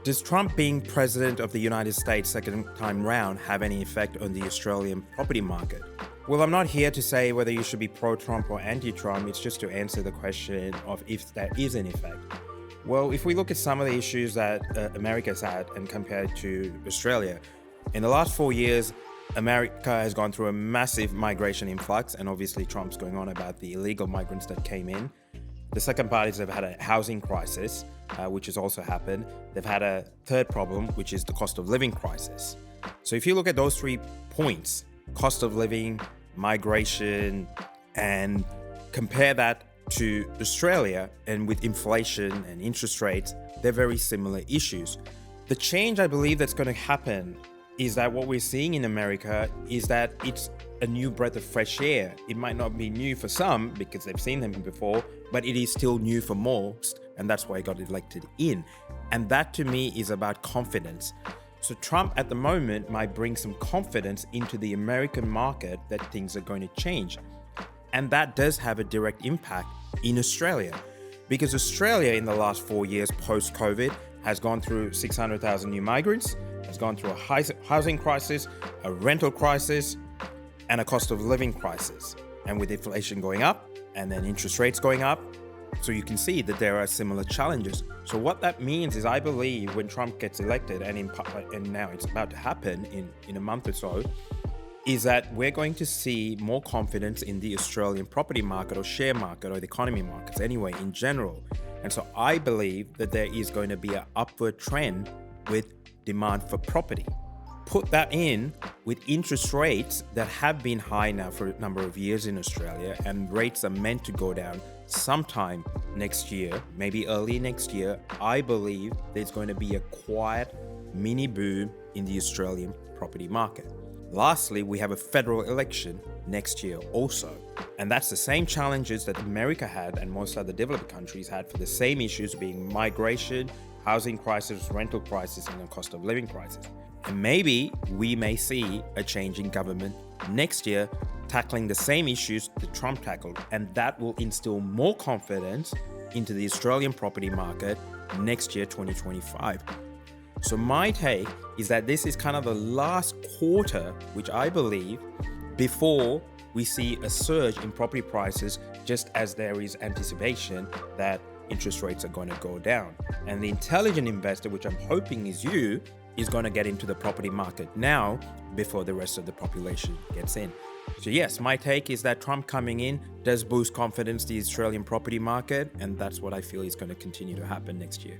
Does Trump being president of the United States second time round have any effect on the Australian property market? Well, I'm not here to say whether you should be pro-Trump or anti-Trump. It's just to answer the question of if that is an effect. Well, if we look at some of the issues that America's had and compared to Australia, in the last 4 years, America has gone through a massive migration influx, and obviously Trump's going on about the illegal migrants that came in. The second part is they've had a housing crisis, which has also happened. They've had a third problem, which is the cost of living crisis. So if you look at those 3 points, cost of living, migration, and compare that to Australia, and with inflation and interest rates, they're very similar issues. The change I believe that's going to happen is that what we're seeing in America is that it's a new breath of fresh air. It might not be new for some because they've seen them before, but it is still new for most, and that's why he got elected in. And that to me is about confidence. So Trump at the moment might bring some confidence into the American market that things are going to change. And that does have a direct impact in Australia, because Australia in the last 4 years post-COVID has gone through 600,000 new migrants, has gone through a housing crisis, a rental crisis, and a cost of living crisis. And with inflation going up and then interest rates going up, so you can see that there are similar challenges. So what that means is I believe when Trump gets elected, and now it's about to happen in a month or so, is that we're going to see more confidence in the Australian property market or share market or the economy markets anyway in general. And so I believe that there is going to be an upward trend with demand for property. Put that in with interest rates that have been high now for a number of years in Australia, and rates are meant to go down sometime next year, maybe early next year. I believe there's going to be a quiet mini boom in the Australian property market. Lastly, we have a federal election next year also. And that's the same challenges that America had and most other developed countries had for the same issues, being migration, housing crisis, rental crisis, and the cost of living crisis. And maybe we may see a change in government next year tackling the same issues that Trump tackled. And that will instill more confidence into the Australian property market next year, 2025. So my take is that this is kind of the last quarter, which I believe, before we see a surge in property prices, just as there is anticipation that interest rates are going to go down. And the intelligent investor, which I'm hoping is you, is going to get into the property market now before the rest of the population gets in. So yes, my take is that Trump coming in does boost confidence in the Australian property market, and that's what I feel is going to continue to happen next year.